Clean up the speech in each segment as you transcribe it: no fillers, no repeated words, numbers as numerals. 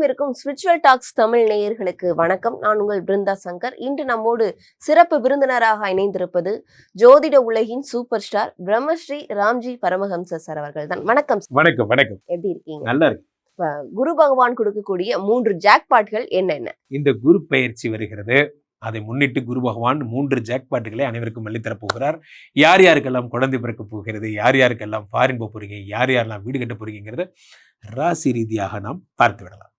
வரவிருக்கும் spiritual tax Tamil நேயர்களுக்கு வணக்கம். நான் உங்கள் பிருந்தா சங்கர். இன்று நம்மோடு சிறப்பு விருந்தினராக இணைந்திருப்பது ஜோதிட உலகின் super star Brahmasri Ramji Paramahamsa sir அவர்கள் தான். வணக்கம். வணக்கம். வணக்கம். எப்படி இருக்கீங்க? நல்லா இருக்கு. குரு பகவான் கொடுக்கக்கூடிய 3 ஜாக்பாட்கள் என்னென்ன? இந்த குரு பெயர்ச்சி வருகிறது. அதை முன்னிட்டு குரு பகவான் 3 ஜாக்பாட்டுகளை அனைவருக்கும் அள்ளித்தரப் போகிறார். யார் யாருக்கெல்லாம் குழந்தை பிறக்க போகிறது, யார் யாருக்கெல்லாம் ஃபாரின் போக போறீங்க, யார் யாரெல்லாம் வீடு கட்ட போறீங்கிறத ராசி ரீதியாக நாம் பார்த்து விடலாம்.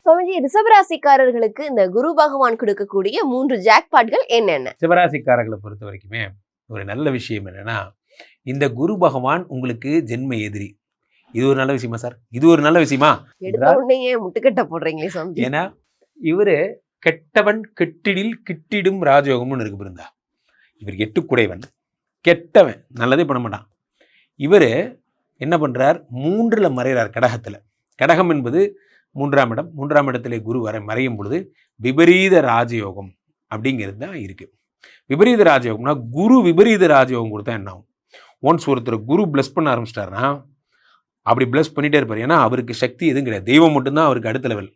சுவாமிஜி, ரிஷபராசிக்காரர்களுக்கு இந்த குரு பகவான் கொடுக்கக்கூடிய 3 ஜாக்பாட்கள் என்னென்ன? ரிஷபராசிக்காரர்களை பொறுத்த வரைக்குமே ஒரு நல்ல விஷயம் என்னன்னா, இந்த குரு பகவான் உங்களுக்கு ஜென்ம எதிரி. இது ஒரு நல்ல விஷயமா சார்? இது ஒரு நல்ல விஷயமா? எடுத்த உடனே முட்டுக்கட்ட போடுறீங்களே சுவாமிஜி. ஏன்னா இவரு கெட்டவன் கெட்டிடில் கிட்டிடும் ராஜயோகம்னு இருக்கு பிருந்தா. இவர் எட்டுக்குடையவன், கெட்டவன், நல்லதே பண்ண மாட்டான். இவர் என்ன பண்றார்? 3ல் மறைகிறார். கடகத்துல. கடகம் என்பது 3ஆம் இடம். 3ஆம் இடத்திலே குரு மறையும் பொழுது விபரீத ராஜயோகம் அப்படிங்கிறது தான் இருக்கு. விபரீத ராஜயோகம்னா குரு விபரீத ராஜயோகம் கொடுத்தா என்ன ஆகும்? ஒன்ஸ் ஒருத்தர் குரு பிளஸ் பண்ண ஆரம்பிச்சிட்டாருன்னா அப்படி பிளஸ் பண்ணிட்டே இருப்பார். ஏன்னா அவருக்கு சக்தி எதுவும் கிடையாது, தெய்வம் மட்டும்தான் அவருக்கு அடுத்த லெவல்.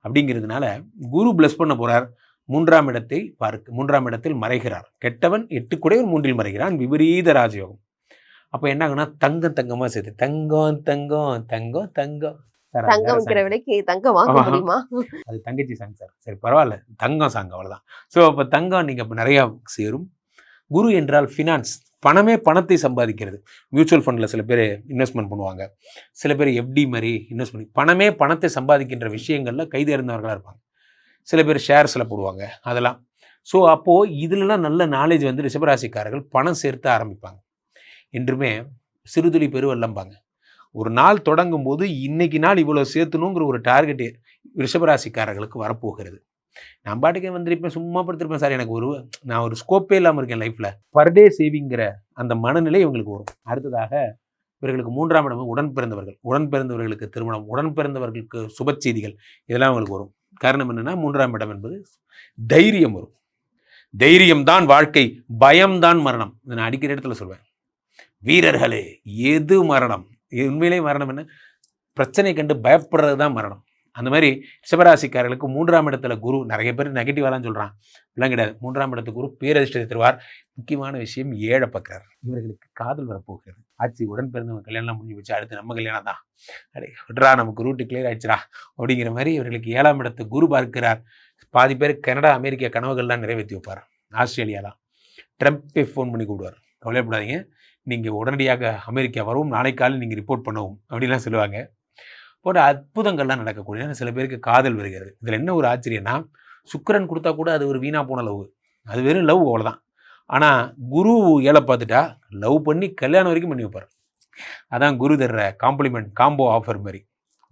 அப்படிங்கிறதுனால குரு பிளஸ் பண்ண போறார். 3ஆம் இடத்தை பார்க்க 3ஆம் இடத்தில் மறைகிறார். கெட்டவன் 8 கூடையவன் 3ல் மறைகிறான். விபரீத ராஜயோகம். அப்போ என்ன ஆகுனா தங்கம் தங்கமா சேர்த்து தங்கம் தங்கம் தங்கம் தங்கம் தங்கம்ங்கிற விலைக்கு தங்கம் வாங்க முடியுமா? அது தங்கச்சி சாங் சார். சரி பரவாயில்ல, தங்கம் சாங் அவ்வளோதான். ஸோ அப்போ தங்கம் நீங்கள் இப்போ நிறையா சேரும். குரு என்றால் ஃபினான்ஸ், பணமே பணத்தை சம்பாதிக்கிறது. மியூச்சுவல் ஃபண்டில் சில பேர் இன்வெஸ்ட்மெண்ட் பண்ணுவாங்க, சில பேர் எஃப்டி மாதிரி இன்வெஸ்ட் பண்ணி பணமே பணத்தை சம்பாதிக்கின்ற விஷயங்களில் கைதேர்ந்தவர்களாக இருப்பாங்க. சில பேர் ஷேர்ஸில் போடுவாங்க அதெல்லாம். ஸோ அப்போது இதிலலாம் நல்ல நாலேஜ் வந்து ரிஷபராசிக்காரர்கள் பணம் சேர்த்து ஆரம்பிப்பாங்க. என்றுமே சிறுதுளி பெருவெல்லம்பாங்க. ஒரு நாள் தொடங்கும் போது இன்னைக்கு நாள் இவ்வளோ சேர்த்தணுங்கிற ஒரு டார்கெட் ரிஷபராசிக்காரர்களுக்கு வரப்போகிறது. நான் பாட்டுக்கே வந்திருப்பேன், சும்மா படுத்திருப்பேன் சார், எனக்கு நான் ஒரு ஸ்கோப்பே இல்லாமல் இருக்கேன் லைஃப்பில். பர் டே சேவிங்கிற அந்த மனநிலை இவங்களுக்கு வரும். அடுத்ததாக இவர்களுக்கு 3ஆம் இடம் உடன் பிறந்தவர்களுக்கு திருமணம், உடன் பிறந்தவர்களுக்கு சுப செய்திகள், இதெல்லாம் அவங்களுக்கு வரும். காரணம் என்னென்னா 3ஆம் இடம் என்பது தைரியம் வரும். தைரியம்தான் வாழ்க்கை, பயம்தான் மரணம். இதை நான் அடிக்கிற இடத்துல சொல்வேன். வீரர்களே, எது மரணம்? உண்மையிலே மரணம் என்ன? பிரச்சனை கண்டு பயப்படுறது தான் மரணம். அந்த மாதிரி ரிஷபராசிக்காரர்களுக்கு 3ஆம் இடத்துல குரு, நிறைய பேர் நெகட்டிவாலாம் சொல்கிறான், எல்லாம் கிடையாது. 3ஆம் இடத்துக்கு குரு பேரதிர்ஷ்டத்தை தருவார். முக்கியமான விஷயம் 7 பார்க்குறார். இவர்களுக்கு காதல் வரப்போகிறது. ஆட்சி உடன் பிறந்தவங்க கல்யாணம் முடிஞ்சு வச்சு அடுத்து நம்ம கல்யாணம் தான், அடே விட்றா நமக்கு ரூட்டு கிளியர் ஆயிடுச்சுரா அப்படிங்கிற மாதிரி இவர்களுக்கு 7ஆம் இடத்து குரு பார்க்கிறார். பாதி பேர் கனடா அமெரிக்கா கனவுகள்லாம் நிறைவேற்றி வைப்பார். ஆஸ்திரேலியாலாம் ட்ரம்ப்பே ஃபோன் பண்ணி கூடுவார், கவலைப்படாதீங்க, நீங்கள் உடனடியாக அமெரிக்கா வரவும், நாளை காலையில் நீங்கள் ரிப்போர்ட் பண்ணவும் அப்படிலாம் சொல்லுவாங்க. போன்ற அற்புதங்கள்லாம் நடக்கக்கூடிய சில பேருக்கு காதல் வருகிறது. இதில் என்ன ஒரு ஆச்சரியம்னா, சுக்கிரன் கொடுத்தா கூட அது ஒரு வீணா போன லவ், அது வெறும் லவ் அவ்வளோதான். ஆனால் குரு ஏழை பார்த்துட்டா லவ் பண்ணி கல்யாணம் வரைக்கும் பண்ணி வைப்பார். அதான் குரு தர்ற காம்ப்ளிமெண்ட் காம்போ ஆஃபர் மாதிரி.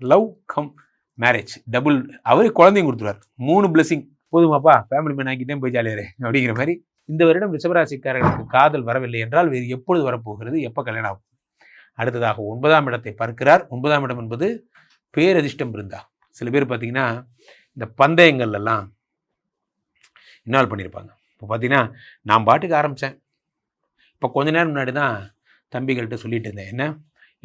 Love cum marriage double. அவரே குழந்தையும் கொடுத்துருவார். 3 பிளஸிங் போதுமாப்பா, ஃபேமிலி மேன் ஆக்கிட்டே போய் ஜாலியாரு அப்படிங்கிற மாதிரி. இந்த வருடம் ரிஷபராசிக்காரர்களுக்கு காதல் வரவில்லை என்றால் வேறு எப்பொழுது வரப்போகிறது, எப்போ கல்யாணம் ஆகும்? அடுத்ததாக 9ஆம் இடத்தை பார்க்கிறார். 9ஆம் இடம் என்பது பேரதிர்ஷ்டம் இருந்தா. சில பேர் பார்த்தீங்கன்னா இந்த பந்தயங்கள்லாம் இன்வால்வ் பண்ணியிருப்பாங்க. இப்போ பார்த்தீங்கன்னா நான் பாட்டுக்கு ஆரம்பித்தேன். இப்போ கொஞ்ச நேரம் முன்னாடி தான் தம்பிகள்கிட்ட சொல்லிட்டு இருந்தேன், என்ன,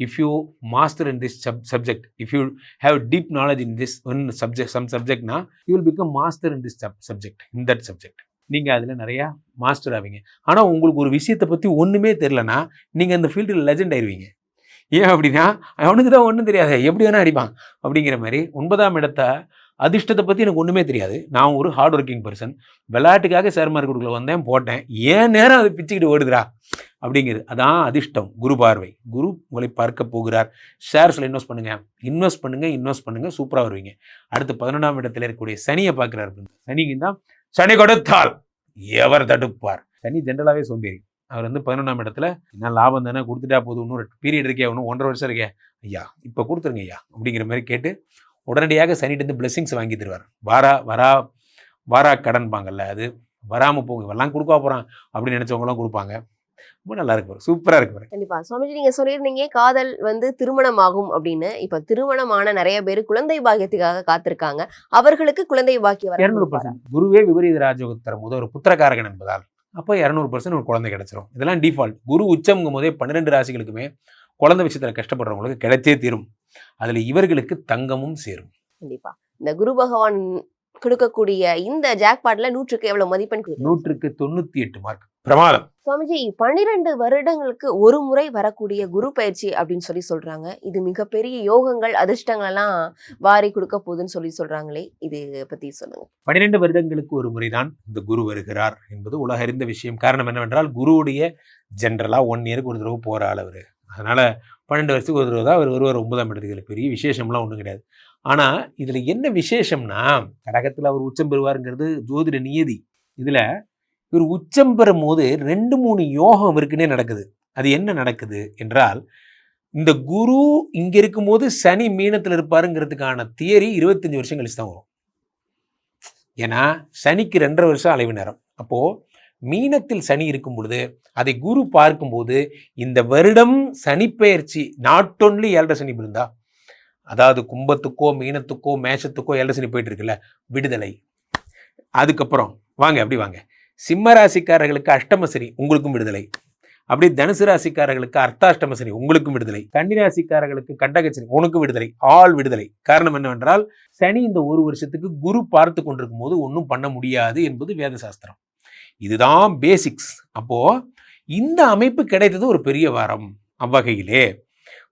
if you master in this subject, if you have deep knowledge in this one subject, some சப்ஜெக்ட்னா you will become master in this subject, in that subject. நீங்கள் அதில் நிறையா மாஸ்டர் ஆவீங்க. ஆனால் உங்களுக்கு ஒரு விஷயத்தை பற்றி ஒன்றுமே தெரிலனா நீங்கள் அந்த ஃபீல்டில் லெஜெண்ட் ஆயிடுவீங்க. ஏன் அப்படின்னா அவனுக்கு தான் ஒன்றும் தெரியாது, எப்படி வேணால் அடிப்பான் அப்படிங்கிற மாதிரி. 9ஆம் இடத்த அதிர்ஷ்டத்தை பற்றி எனக்கு ஒன்றுமே தெரியாது. நான் ஒரு ஹார்ட் ஒர்க்கிங் பர்சன். விளையாட்டுக்காக ஷேர் மார்க்கெட்டுக்குள்ள வந்தேன், போட்டேன், ஏன் நேரம் அதை பிச்சுக்கிட்டு ஓடுதுரா அப்படிங்கிறது. அதான் அதிர்ஷ்டம். குரு பார்வை. குரு உங்களை பார்க்க போகிறார். ஷேர்ஸில் இன்வெஸ்ட் பண்ணுங்கள், சூப்பராக வருவீங்க. அடுத்து 11ஆம் இடத்துல இருக்கக்கூடிய சனியை பார்க்குறாரு. சனிக்கு தான் சனி கொடுத்தால் எவர் தடுப்பார். சனி ஜென்ரலாகவே சோம்பேறி. அவர் வந்து 11ஆம் இடத்துல என்ன லாபம் தானே, கொடுத்துட்டா போதும், இன்னொரு பீரியட் இருக்கே, இன்னும் 1.5 வருஷம் இருக்கே ஐயா, இப்போ கொடுத்துருங்க ஐயா அப்படிங்கிற மாதிரி கேட்டு உடனடியாக சனிகிட்டேருந்து பிளெஸிங்ஸ் வாங்கி தருவார். வாரா கடன்பாங்கல்ல, அது வராமல் போகும், இவெல்லாம் கொடுக்க போகிறான் அப்படின்னு நினச்சவங்களாம் கொடுப்பாங்க. ரொம்ப நல்லா இருக்கு, சூப்பரா இருக்கு. கண்டிப்பா சுவாமிஜி, நீங்க சொல்லியிருந்தீங்க காதல் வந்து திருமணம் ஆகும் அப்படின்னு. இப்ப திருமணமான நிறைய பேர் குழந்தை பாக்கியத்துக்காக காத்திருக்காங்க. அவர்களுக்கு குழந்தை பாக்கியம் 200%. குருவே விபரீத ராஜயோகத்தை தரும் போது ஒரு புத்திரகாரகன் என்பதால் அப்போ 200% ஒரு குழந்தை கிடைச்சிரும். இதெல்லாம் டிஃபால்ட். குரு உச்சம்ங்கும் போதே 12 ராசிகளுக்குமே குழந்தை விஷயத்துல கஷ்டப்படுறவங்களுக்கு கிடைச்சே தீரும். அதுல இவர்களுக்கு தங்கமும் சேரும். கண்டிப்பா. இந்த குரு பகவான் கொடுக்கக்கூடிய இந்த ஜாக்பாட்ல 100க்கு எவ்வளவு மதிப்பெண் கொடுக்கலாம்? 100க்கு 98 மார்க். பிரமாதம். சுவாமிஜி, 12 வருடங்களுக்கு ஒரு முறை வரக்கூடிய குரு பயிற்சி அப்படின்னு சொல்றாங்க. இது மிகப்பெரிய யோகங்கள், அதிர்ஷ்டங்கள் எல்லாம் வாரி கொடுக்க போகுதுன்னு சொல்றாங்களே, இது பத்தி சொல்லுங்க. 12 வருடங்களுக்கு ஒரு முறைதான் இந்த குரு வருகிறார் என்பது உலக அறிந்த விஷயம். காரணம் என்னவென்றால் குருவுடைய ஜென்ரலா 1 இயருக்கு ஒரு தடவை போற ஆள் அவரு. அதனால 12 வருஷத்துக்கு ஒரு தடவை தான் அவர் வருவார் 9ஆம் இடத்துக்கு. பெரிய விசேஷம்லாம் ஒன்றும் கிடையாது. ஆனா இதுல என்ன விசேஷம்னா, கடகத்துல அவர் உச்சம் பெறுவாருங்கிறது ஜோதிட நியதி. இதுல இவர் உச்சம் பெறும் போது 2-3 யோகம் இருக்குன்னே நடக்குது. அது என்ன நடக்குது என்றால், இந்த குரு இங்க இருக்கும்போது சனி மீனத்துல இருப்பாருங்கிறதுக்கான தியரி 25 வருஷம் கழிச்சு தான் வரும். ஏன்னா சனிக்கு 2.5 வருஷம் அலைவு நேரம். அப்போ மீனத்தில் சனி இருக்கும் பொழுது அதை குரு பார்க்கும்போது இந்த வருடம் சனி பெயர்ச்சி நாட் ஒன்லி 7.5 சனி விழுந்தா, அதாவது கும்பத்துக்கோ மீனத்துக்கோ மேஷத்துக்கோ 7.5 சனி போயிட்டு இருக்குல்ல, விடுதலை. அதுக்கப்புறம் வாங்க அப்படி வாங்க, சிம்ம ராசிக்காரர்களுக்கு அஷ்டம சனி, உங்களுக்கும் விடுதலை. அப்படி தனுசு ராசிக்காரர்களுக்கு அர்த்தாஷ்டம சனி, உங்களுக்கும் விடுதலை. கன்னி ராசிக்காரர்களுக்கு கண்டக சனி, உனக்கும் விடுதலை. ஆல் விடுதலை. காரணம் என்னவென்றால் சனி இந்த ஒரு வருஷத்துக்கு குரு பார்த்து கொண்டிருக்கும் போது ஒன்றும் பண்ண முடியாது என்பது வேத சாஸ்திரம். இதுதான் பேசிக்ஸ். அப்போ இந்த அமைப்பு கிடைத்தது ஒரு பெரிய வரம். அவ்வகையிலே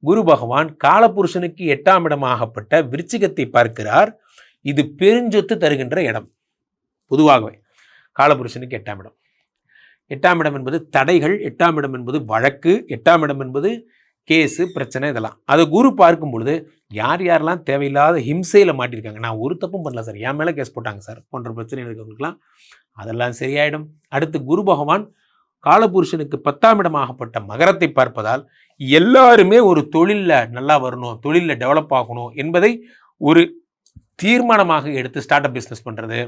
குரு பகவான் காலபுருஷனுக்கு 8ஆம் இடமாகப்பட்ட விருச்சிகத்தை பார்க்கிறார். இது பெருஞ்சொத்து தருகின்ற இடம். பொதுவாகவே காலபுருஷனுக்கு 8ஆம் இடம். 8ஆம் இடம் என்பது தடைகள், 8ஆம் இடம் என்பது வழக்கு, 8ஆம் இடம் என்பது கேஸு, பிரச்சனை, இதெல்லாம். அதை குரு பார்க்கும் பொழுது யார் யாரெல்லாம் தேவையில்லாத ஹிம்சையில் மாட்டியிருக்காங்க, நான் ஒரு தப்பும் பண்ணல சார், என் மேலே கேஸ் போட்டாங்க சார் போன்ற பிரச்சனை இருக்கிறவங்களுக்குலாம் அதெல்லாம் சரியாயிடும். அடுத்து குரு பகவான் காலபுருஷனுக்கு 10ஆம் இடமாகப்பட்ட மகரத்தை பார்ப்பதால் எல்லாருமே ஒரு தொழிலில் நல்லா வரணும், தொழிலில் டெவலப் ஆகணும் என்பதை ஒரு தீர்மானமாக எடுத்து ஸ்டார்ட் அப் பிஸ்னஸ் பண்ணுறது,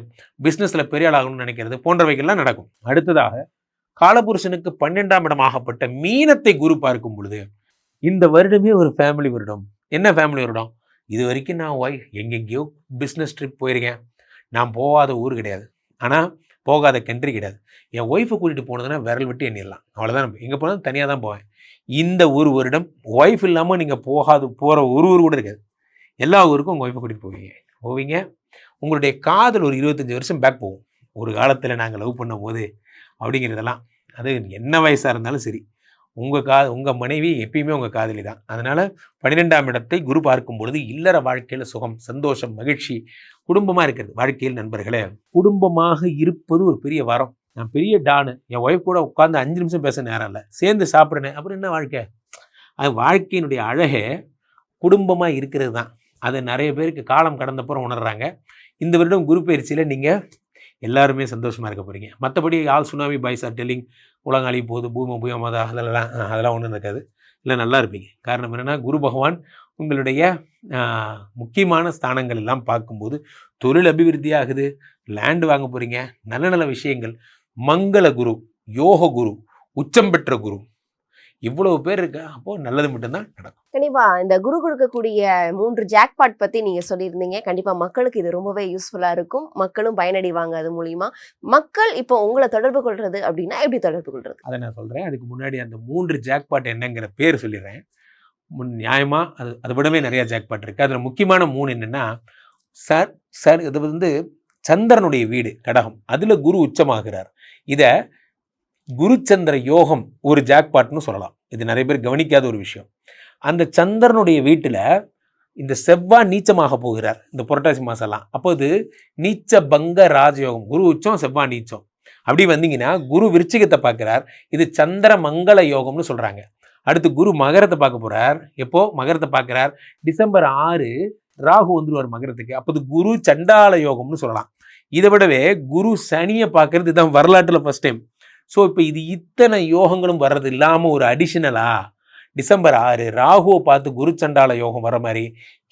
பிஸ்னஸில் பெரிய ஆளாகணும்னு நினைக்கிறது போன்றவைகள்லாம் நடக்கும். அடுத்ததாக காலபுருஷனுக்கு 12ஆம் இடமாகப்பட்ட மீனத்தை குரு பார்க்கும் பொழுது இந்த வருடமே ஒரு ஃபேமிலி வருடம். என்ன ஃபேமிலி வருடம்? இது வரைக்கும் நான் எங்கெங்கேயோ பிஸ்னஸ் ட்ரிப் போயிருக்கேன். நான் போகாத ஊர் கிடையாது, ஆனால் போகாத கண்ட்ரி கிடையாது. என் ஒய்ஃபை கூட்டிகிட்டு போனதுன்னா விரல் விட்டு எண்ணிடலாம். அவ்வளோதான். எங்கே போனாலும் தனியாக தான் போவேன். இந்த ஒரு வருடம் ஒய்ஃப் இல்லாமல் நீங்கள் போகிற ஒரு ஊர் கூட இருக்காது. எல்லா ஊருக்கும் உங்கள் ஒய்ஃபை கூட்டிகிட்டு போவீங்க. உங்களுடைய காதல் ஒரு 25 வருஷம் பேக் போகும். ஒரு காலத்தில் நாங்கள் லவ் பண்ணும் போது அப்படிங்கிறதெல்லாம், அது என்ன வயசாக இருந்தாலும் சரி, உங்கள் மனைவி எப்பயுமே உங்கள் காதலி தான். அதனால் 12ஆம் இடத்தை குரு பார்க்கும் பொழுது இல்லற வாழ்க்கையில் சுகம், சந்தோஷம், மகிழ்ச்சி, குடும்பமாக இருக்கிறது. வாழ்க்கையில் நண்பர்களே, குடும்பமாக இருப்பது ஒரு பெரிய வரம். நான் பெரிய டானு, என் ஒய்ஃப் கூட உட்காந்து 5 நிமிஷம் பேச நேரம் இல்லை, சேர்ந்து சாப்பிட்றேன், அப்புறம் என்ன வாழ்க்கை? அது வாழ்க்கையினுடைய அழகே குடும்பமாக இருக்கிறது தான். அது நிறைய பேருக்கு காலம் கடந்தப்புறம் உணர்றாங்க. இந்த வருடம் குரு பயிற்சியில் நீங்கள் எல்லாருமே சந்தோஷமாக இருக்க போகிறீங்க. மற்றபடி all tsunami boys are telling உலகம் அழி போகுது, பூமி அதெல்லாம் ஒன்றும் இருக்காது. இல்லை, நல்லா இருப்பீங்க. காரணம் என்னென்னா குரு பகவான் உங்களுடைய முக்கியமான ஸ்தானங்கள் எல்லாம் பார்க்கும்போது தொழில் அபிவிருத்தி ஆகுது, லேண்டு வாங்க போகிறீங்க, நல்ல நல்ல விஷயங்கள். மங்கள குரு, யோக குரு, உச்சம் பெற்ற குரு, இவ்வளவு பேர் இருக்கா. அப்போ நல்லது மட்டும்தான் நடக்கும். கண்டிப்பா இந்த குரு கொடுக்கக்கூடிய 3 ஜாக்பாட் பத்தி நீங்க சொல்லியிருந்தீங்க. கண்டிப்பா மக்களுக்கு இது ரொம்பவே யூஸ்ஃபுல்லா இருக்கும். மக்களும் பயனடைவாங்க அது மூலியமா. மக்கள் இப்போ உங்களை தொடர்பு கொள்றது அப்படின்னா எப்படி தொடர்பு கொள்றது? அதை நான் சொல்றேன். அதுக்கு முன்னாடி அந்த 3 ஜாக்பாட் என்னங்கிற பேர் சொல்லிடுறேன். நியாயமா அதை விடவே நிறைய ஜாக்பாட் இருக்கு. அதுல முக்கியமான 3 என்னன்னா, இது வந்து சந்திரனுடைய வீடு கடகம், அதுல குரு உச்சமாகிறார். இத குரு சந்திர யோகம் ஒரு ஜாக்பாட்னு சொல்லலாம். இது நிறைய பேர் கவனிக்காத ஒரு விஷயம். அந்த சந்திரனுடைய வீட்டுல இந்த செவ்வாய் நீச்சமாக போகிறார் இந்த புரட்டாசி மாசம்லாம். அப்போ இது நீச்ச பங்க ராஜயோகம். குரு உச்சம், செவ்வாய் நீச்சம். அப்படி வந்தீங்கன்னா குரு விருச்சிகத்தை பார்க்கிறார். இது சந்திர மங்கள யோகம்னு சொல்றாங்க. அடுத்து குரு மகரத்தை பார்க்க போறார். எப்போ மகரத்தை பார்க்கிறார்? டிசம்பர் 6 ராகு வந்துருவார் மகரத்துக்கு. அப்போ இது குரு சண்டால யோகம்னு சொல்லலாம். இதை விடவே குரு சனியை பார்க்கறது இதுதான் வரலாற்றுல ஃபர்ஸ்ட் டைம். ஸோ இப்போ இது இத்தனை யோகங்களும் வர்றது இல்லாமல் ஒரு அடிஷனலா டிசம்பர் 6 ராகுவை பார்த்து குரு சண்டால யோகம் வர மாதிரி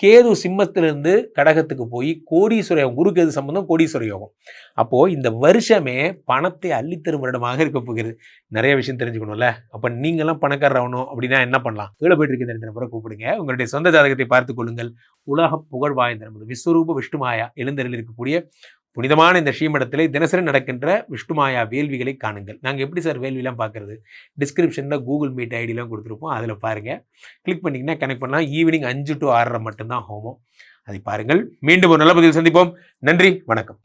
கேது சிம்மத்திலிருந்து கடகத்துக்கு போய் கோடீஸ்வர யோகம், குரு கேது சம்பந்தம் கோடீஸ்வர யோகம். அப்போது இந்த வருஷமே பணத்தை அள்ளித்தரும் வருடமாக இருக்க போகிறது. நிறைய விஷயம் தெரிஞ்சுக்கணும்ல. அப்போ நீங்களாம் பணக்காரர் ஆகணும் அப்படின்னா என்ன பண்ணலாம்? கீழே போயிட்டு இருக்க இந்த நம்பரை கூப்பிடுங்க. உங்களுடைய சொந்த ஜாதகத்தை பார்த்து கொள்ளுங்கள். உலக புகழ் வாய்ந்த நமது விஸ்வரூப விஷ்ணுமாயா எழுந்தரில் இருக்கக்கூடிய புனிதமான இந்த ஸ்ரீமடத்திலே தினசரி நடக்கின்ற விஷ்ணுமாயா வேள்விகளை காணுங்கள். நாங்கள் எப்படி சார் வேள்விலாம் பார்க்குறது? டிஸ்கிரிப்ஷனில் கூகுள் மீட் ஐடிலாம் கொடுத்துருப்போம், அதில் பாருங்கள். கிளிக் பண்ணிங்கன்னா கனெக்ட் பண்ணலாம். ஈவினிங் 5 to 6:30 மட்டும்தான் ஹோமம். அதை பாருங்கள். மீண்டும் ஒரு நல்ல பதிவில் சந்திப்போம். நன்றி, வணக்கம்.